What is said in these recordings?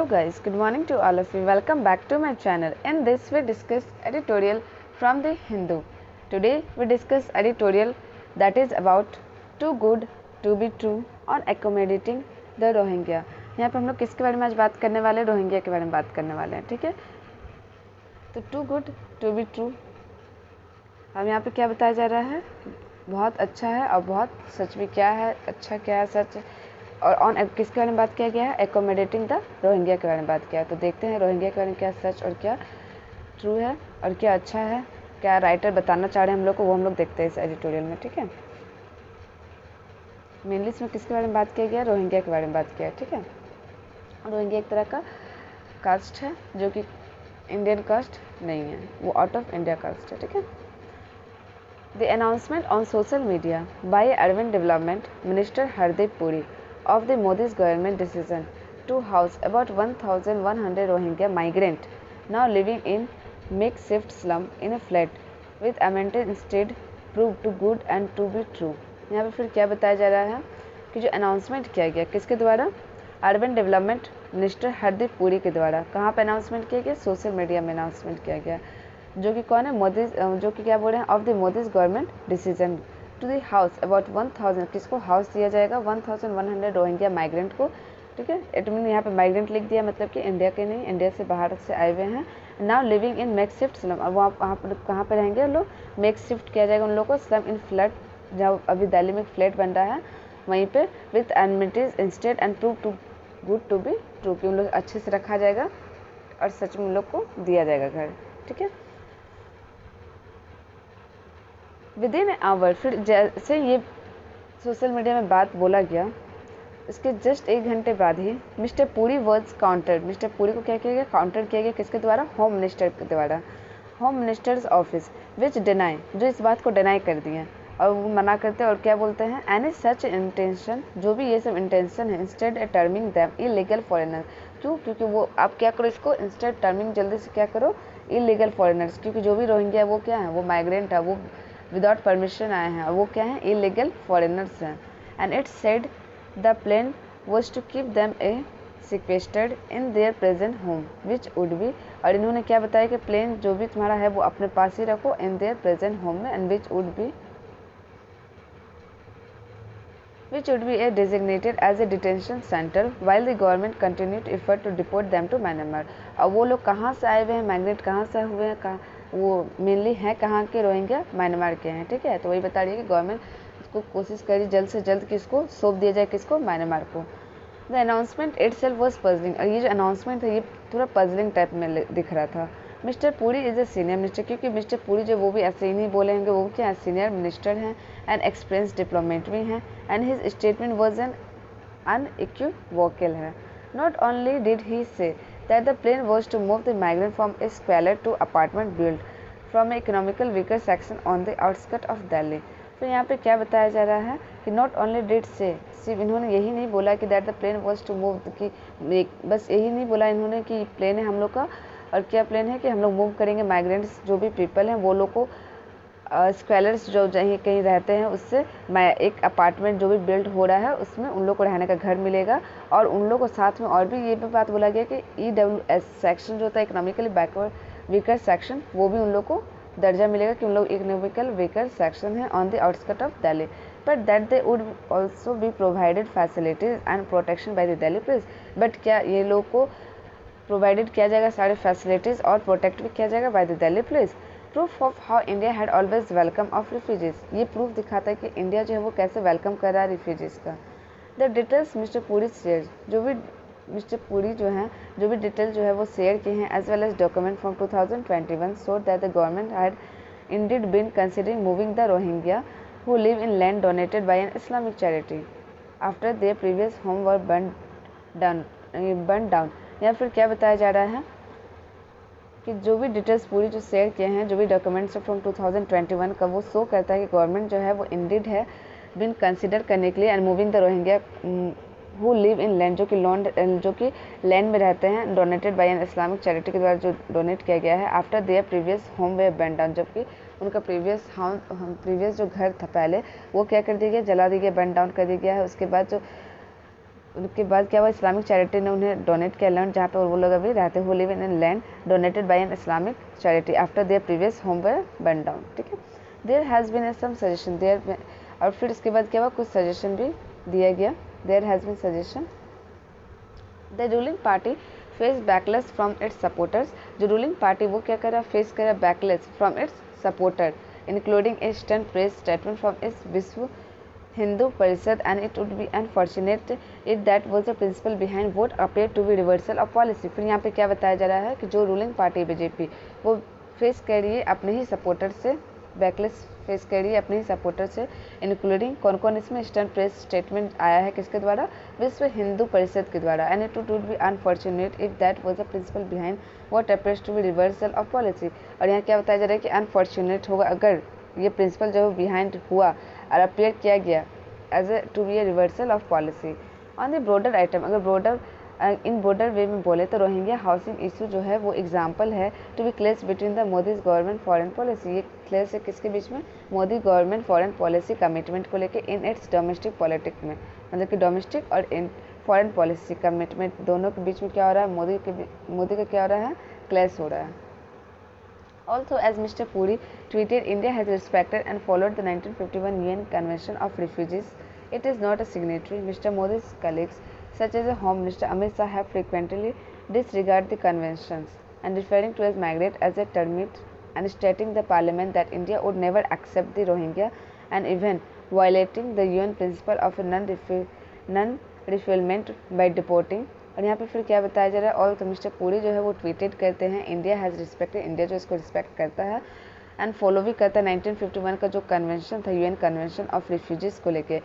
Hello guys, good morning to all of you. Welcome back to my channel. In this we discuss editorial from the Hindu. Today we discuss editorial that is about too good to be true on accommodating the Rohingya. यहाँ पे हम लोग किसके बारे में आज बात करने वाले हैं? रोहिंग्या के बारे में बात करने वाले हैं, ठीक है। तो too good to be true, हम यहाँ पे क्या बताया जा रहा है? बहुत अच्छा है और बहुत सच भी। क्या है अच्छा, क्या है सच? और ऑन किसके बारे में बात किया गया है? एकोमोडेटिंग द रोहिंग्या के बारे में बात किया है। तो देखते हैं रोहिंग्या के बारे में क्या सच और क्या ट्रू है और क्या अच्छा है, क्या राइटर बताना चाह रहे हैं हम लोग को, वो हम लोग देखते हैं इस एडिटोरियल में, ठीक है। मेनली इसमें किसके बारे में बात किया गया? रोहिंग्या के बारे में बात किया है, ठीक है। रोहिंग्या एक तरह का कास्ट है जो कि इंडियन कास्ट नहीं है, वो आउट ऑफ इंडिया कास्ट है, ठीक है। The announcement on social media by Urban Development Minister Hardeep Puri of the Modi's government decision to house about 1,100 Rohingya migrants now living in makeshift slum in a flat with amenities instead proved too good and to be true. यहाँ पे फिर क्या बताया जा रहा है कि जो अनाउंसमेंट किया गया किसके द्वारा? Urban development minister Hardeep Puri के द्वारा। कहाँ पे अनाउंसमेंट किया गया? सोशल मीडिया में अनाउंसमेंट किया गया, जो कि कौन है? मोदी, जो कि क्या बोल रहे हैं? Of the Modi's government decision to the house about 1000, किसको हाउस दिया जाएगा? 1100 रोहिंग्या माइग्रेंट को, ठीक है। इट मीन यहाँ पे माइग्रेंट लिख दिया, मतलब कि इंडिया के नहीं, इंडिया से बाहर से आए हुए हैं। Now living in make shift slum, और वहाँ पर कहाँ पर रहेंगे लोग? मेक शिफ्ट किया जाएगा उन लोगों को स्लम इन फ्लैट, जहाँ अभी दिल्ली में फ्लैट बन रहा है वहीं पे, with amenities instead and prove too good to be true, कि उन लोग अच्छे से रखा जाएगा और सच में उन लोग को दिया जाएगा घर, ठीक है। विद इन आवर, फिर जैसे ये सोशल मीडिया में बात बोला गया इसके जस्ट 1 घंटे बाद ही mister Puri words countered, mister Puri को क्या किया गया? काउंटर किया गया किसके द्वारा? होम मिनिस्टर के द्वारा। होम मिनिस्टर्स ऑफिस विच डिनाई, जो इस बात को डिनाई कर दिए और वो मना करते हैं और क्या बोलते हैं? एनी सच इंटेंशन, जो भी ये सब इंटेंशन है, instead terming them illegal foreigner. क्यों? क्योंकि वो आप क्या करो इसको? इंस्टेड टर्मिंग, जल्दी से क्या करो? इलीगल फॉरेनर्स, क्योंकि जो भी रोहिंग्या है वो क्या है? वो माइग्रेंट है, वो विदाउट परमिशन आए हैं और वो क्या हैं? इलीगल फॉरेनर्स हैं। And it said the plan was to keep them a sequestered in their present home which would be, और इन्होंने क्या बताया कि प्लेन जो भी तुम्हारा है वो अपने पास ही रखो इन देयर प्रेजेंट होम में, and which would be a designated as a detention center while the government continued effort to deport them to Myanmar। अब वो लोग कहाँ से आए हुए हैं? माइग्रेट कहाँ से हुए हैं? कहाँ वो मेनली हैं? कहाँ के? रोहिंग्या म्यांमार के हैं, ठीक है। तो वही बता रही है कि गवर्नमेंट इसको कोशिश करी जल्द से जल्द किसको सौंप दिया जाए, किसको? म्यांमार को। The announcement it self was puzzling, और ये जो अनाउंसमेंट है ये थोड़ा पजलिंग टाइप में दिख रहा था। Mister Puri is a senior minister, क्योंकि मिस्टर पुरी जो वो भी ऐसे ही नहीं बोलेंगे, वो क्या सीनियर मिनिस्टर हैं एंड एक्सपीरियंस डिप्लोमेट भी हैं, and his statement was an unequivocal है। Not only did he say that the plan was to move the migrant from a squalor to apartment build from a economical weaker section on the outskirt of Delhi. फिर यहाँ पे क्या बताया जा रहा है कि नॉट ओनली डिड से, सिर्फ इन्होंने यही नहीं बोला कि that the plane was to move, कि बस यही नहीं बोला इन्होंने कि प्लेन है हम लोग का, और क्या प्लान है कि हम लोग मूव करेंगे माइग्रेंट्स जो भी पीपल हैं वो लोग को स्क्वेलर्स जो कहीं रहते हैं उससे एक अपार्टमेंट जो भी बिल्ड हो रहा है उसमें उन लोग को रहने का घर मिलेगा, और उन लोग को साथ में और भी ये भी बात बोला गया कि EWS सेक्शन जो होता है इकोनॉमिकली बैकवर्ड वीकर सेक्शन, वो भी उन लोग को दर्जा मिलेगा कि उन लोग इकोनॉमिकल वीकर सेक्शन है on the outskirt of Delhi, but that they would also be provided facilities and protection by the Delhi police. But क्या ये लोग को प्रोवाइडेड किया जाएगा सारे फैसिलिटीज़ और प्रोटेक्ट भी किया जाएगा by the Delhi police. Proof of how India had always welcome of refugees, ये प्रूफ दिखाता है कि इंडिया जो है वो कैसे वेलकम कर रहा है रिफ्यूजीज़ का। The details mister Puri share, जो भी मिस्टर पुरी जो हैं जो भी डिटेल जो है वो शेयर किए हैं, as well as document from 2021 show that the government had indeed been considering moving the Rohingya who live in land donated by an Islamic charity after their previous home were burned down। या फिर क्या बताया जा रहा है कि जो भी डिटेल्स पूरी जो शेयर किए हैं, जो भी डॉक्यूमेंट्स फ्रॉम 2021 का, वो शो करता है कि गवर्नमेंट जो है वो इंडीड है बिन कंसिडर करने के लिए and moving the Rohingya who live in land, जो कि लैंड में रहते हैं, donated by an Islamic charity के द्वारा जो डोनेट किया गया है, after their previous home way burn down, जबकि उनका प्रीवियस जो घर था पहले वो क्या कर दिया गया? जला दिया गया, बर्न डाउन कर दिया गया है। उसके बाद जो उनके बाद क्या हुआ, इस्लामिक चैरिटी ने उन्हें डोनेट किया लैंड जहाँ पे वो लोग अभी रहते हैं, live in land donated by an Islamic charity after their previous home were burn down. ठीक है, there has been some suggestion there, और फिर इसके बाद क्या हुआ, कुछ सजेशन भी दिया गया। There has been suggestion the ruling party face backlash from its supporters. जो रूलिंग पार्टी वो क्या कर रहा, फेस कर रहा backlash from its supporter including a stern press statement from its Vishwa Hindu Parishad and it would be unfortunate it that was the principle behind what appear to be reversal of policy. फिर यहाँ पे क्या बताया जा रहा है कि जो रूलिंग पार्टी बीजेपी वो फेस कर रही है अपने ही सपोर्टर से, बैकलेस फेस कर रही है अपने ही सपोर्टर से, इंक्लूडिंग कौन कौन इसमें स्टर्न प्रेस स्टेटमेंट आया है किसके द्वारा, विश्व हिंदू परिषद के द्वारा, and it would be unfortunate if that was the principle behind what appears to be reversal of policy. और यहाँ क्या बताया जा रहा है कि अनफॉर्चुनेट होगा अगर ये प्रिंसिपल जो बिहाइंड हुआ और अपेयर किया गया as a to be a reversal of policy on the broader item. अगर ब्रॉडर इन ब्रॉडर वे में बोले तो रोहिंग्या हाउसिंग इशू जो है वो एग्जाम्पल है टू बी क्लेश between the Modi government foreign policy. ये क्लेश है किसके बीच में, Modi government foreign policy commitment को लेके इन इट्स डोमेस्टिक पॉलिटिक्स में, मतलब कि डोमेस्टिक और इन फॉरेन पॉलिसी कमिटमेंट दोनों के बीच में क्या हो रहा है, मोदी का क्या हो रहा है, क्लेश हो रहा है। Also, as Mr. Puri tweeted, India has respected and followed the 1951 UN Convention of Refugees. It is not a signatory. Mr. Modi's colleagues, such as Home Minister Amit Shah, have frequently disregarded the conventions and referring to as migrant as a termite and stating the parliament that India would never accept the Rohingya and even violating the UN principle of non-refoulement by deporting. और यहाँ पे फिर क्या बताया जा रहा है, और मिस्टर पुरी जो है वो ट्वीटेड करते हैं इंडिया हैज़ रिस्पेक्टेड, इंडिया जो इसको रिस्पेक्ट करता है एंड फॉलो भी करता है 1951 का जो कन्वेंशन था, यूएन कन्वेंशन ऑफ रिफ्यूजीज़ को लेके,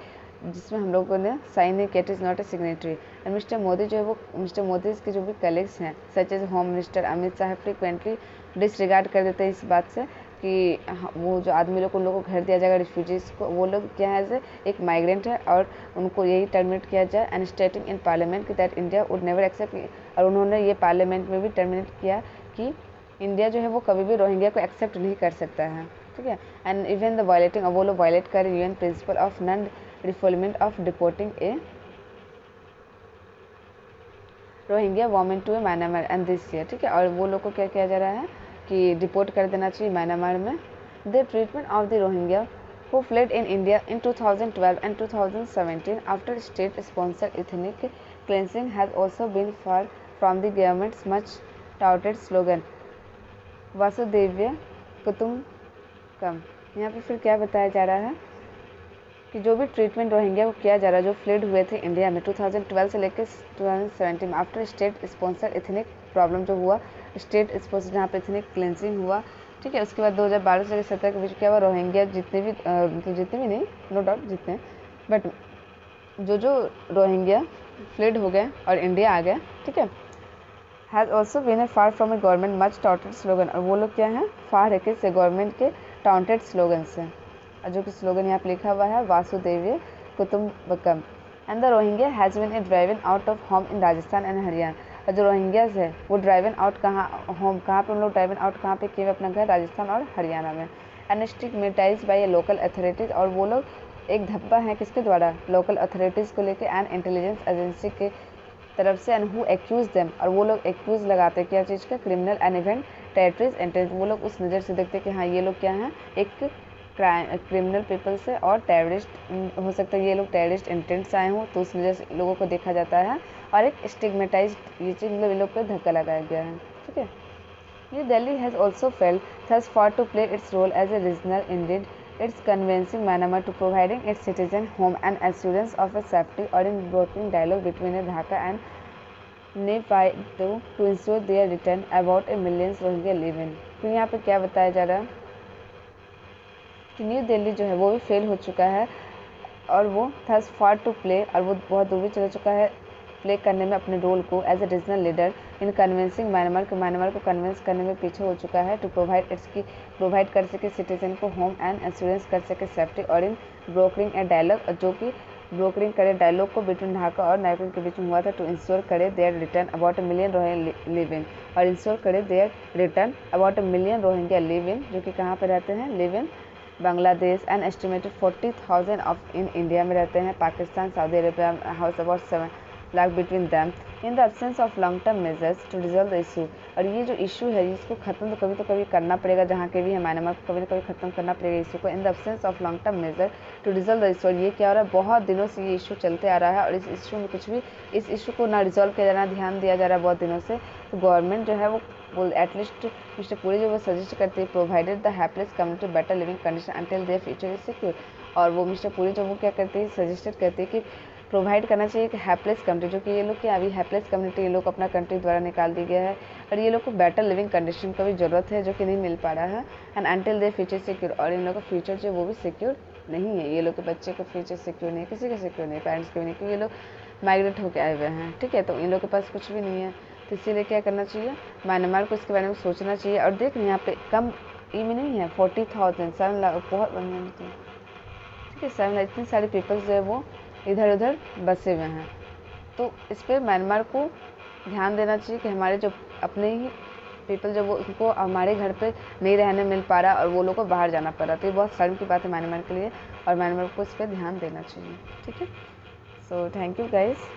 जिसमें हम लोगों ने साइन नहीं किया, it is not a signatory. And mister Modi जो है वो, मिस्टर मोदी के जो भी कलीग्स हैं such age home minister Amit Shah frequently disregard कर देते हैं इस बात से कि वो जो आदमी लोग, उन लोगों को घर दिया जाएगा रिफ्यूजीज़ को, वो लोग क्या है एज एक माइग्रेंट है और उनको यही टर्मिनेट किया जाए, एंड स्टेटिंग इन पार्लियामेंट कि that India would never accept. और उन्होंने ये पार्लियामेंट में भी टर्मिनेट किया कि इंडिया जो है वो कभी भी रोहिंग्या को एक्सेप्ट नहीं कर सकता है। ठीक है, एंड इवन द वायलेटिंग, वो लोग वायलेट कर UN principle of non refoulement of deporting a Rohingya women to a Myanmar and this year. ठीक है, और वो लोग को क्या किया जा रहा है कि डिपोर्ट कर देना चाहिए म्यांमार में। The treatment of the Rohingya who fled in India in 2012 and 2017 after state-sponsored ethnic cleansing has also been far from the government's much touted slogan वासुदेव्य कुटुंबकम। यहाँ पे फिर क्या बताया जा रहा है कि जो भी ट्रीटमेंट रोहिंग्या को किया जा रहा है जो फ्लेड हुए थे इंडिया में 2012 से लेकर 2017 में after state sponsored ethnic problem जो हुआ, स्टेट स्पॉन्सर्ड जहाँ पे एथनिक क्लेंसिंग हुआ। ठीक है, उसके बाद 2012 से 2017 के बीच क्या हुआ, रोहिंग्या जितने भी नहीं, नो डाउट जितने, बट जो रोहिंग्या फ्लेड हो गए और इंडिया आ गए। ठीक है, has also been a far from a government much touted slogan, और वो लोग क्या हैं, फार है किससे, गवर्नमेंट के टाउटेड स्लोगन से, जो कि स्लोगन यहाँ पर लिखा हुआ है वासुदेव्य कुटुंबकम। And the Rohingya has been a driven out of home in Rajasthan and Haryana. और जो रोहिंग्याज है वो ड्राइवन आउट कहाँ पे उन लोग ड्राइवन आउट कहाँ पे किए अपना घर, राजस्थान और हरियाणा में। And stigmatize by a local authorities, और वो लोग एक धब्बा है किसके द्वारा, लोकल अथॉरिटीज़ को लेके एंड इंटेलिजेंस एजेंसी के तरफ से, एंड हु एक्यूज देम, और वो लोग एक्यूज़ लगाते हैं क्या चीज़ का, criminal and event terrorist intent. वो लोग उस नज़र से देखते हैं कि हाँ ये लोग क्या हैं, एक क्रिमिनल पीपल से और टेररिस्ट हो सकता है, ये लोग टेररिस्ट इंटेंट से आए हों, तो उस वजह से लोगों को देखा जाता है, और एक स्टिग्मेटाइज ये चीज़ मतलब इन लोग पर धक्का लगाया गया है। ठीक है, New Delhi has also failed thus far to play its role as a regional indeed its convincing Myanmar to providing its citizen home and assurance of a safety और in broking dialogue between a Dhaka and Naypyidaw to ensure their return about a millions Rohingya live in. फिर यहाँ पे क्या बताया जा रहा है कि न्यू दिल्ली जो है वो भी फेल हो चुका है, और वो थस फार टू प्ले, और वो बहुत दूर भी चला चुका है प्ले करने में अपने रोल को as a regional leader in convincing Myanmar को कन्विंस करने में पीछे हो चुका है टू प्रोवाइड कर सके सिटीजन को होम एंड एश्योरेंस कर सके सेफ्टी, और इन ब्रोकरिंग ए डायलॉग, जो कि ब्रोकरिंग करे डायलॉग को बिटवीन ढाका और नायकों के बीच में हुआ था, टू इंश्योर करे their return about a million Rohingya live in, और इंश्योर करे their return about a million Rohingya live in, जो कि कहाँ पर रहते हैं, live in Bangladesh, and estimated 40,000 of in India में रहते हैं, Pakistan, Saudi Arabia house about lag between them in the absence of long term measures to resolve the issue। और ये जो इशू है इसको ख़त्म तो कभी करना पड़ेगा, जहाँ के भी है म्यांमार को कभी ना कभी ख़त्म करना पड़ेगा इशू को। In the absence of long term measure to resolve the issue। और ये क्या हो रहा है, बहुत दिनों से ये इशू चलते आ रहा है और इस इशू में कुछ भी, इस इशू को ना रिजॉल्व किया जा रहा, ध्यान दिया जा रहा है बहुत दिनों से। तो गवर्नमेंट जो है वो एटलीस्ट मिस्टर पुरी जो वो सजेस्ट करती है, provided the helpless community better living condition until their future is secure. और वो मिस्टर पुरी जो वो क्या करती है, सजेस्टेड करती है कि प्रोवाइड करना चाहिए कि हैप्लेस कम्युनिटी, जो कि ये लोग क्या अभी हैप्लेस कम्युनिटी ये लोग अपना कंट्री द्वारा निकाल दी गया है और ये लोग को बेटर लिविंग कंडीशन का भी ज़रूरत है जो कि नहीं मिल पा रहा है। And until their future secure, और इन लोग का फ्यूचर जो वो भी सिक्योर नहीं है, ये लोग के बच्चे का फ्यूचर सिक्योर नहीं है, किसी का सिक्योर नहीं है, पेरेंट्स के भी नहीं, क्योंकि ये लोग माइग्रेट होकर आए हुए हैं, ठीक है। तो इन लोग के पास कुछ भी नहीं है, तो इसीलिए क्या करना चाहिए, म्यांमार को इसके बारे में सोचना चाहिए। और देख यहाँ पे कम ई में नहीं है, 40,000 7 लाख, बहुत बढ़िया, ठीक है, 7 लाख, इतनी सारी पीपल्स जो है वो इधर उधर बसे हुए हैं। तो इस पर म्यांमार को ध्यान देना चाहिए कि हमारे जो अपने ही पीपल जो वो उनको हमारे घर पे नहीं रहने मिल पा रहा और वो लोग को बाहर जाना पड़ रहा, तो ये बहुत शर्म की बात है म्यांमार के लिए और म्यांमार को इस पर ध्यान देना चाहिए, ठीक है। So thank you guys.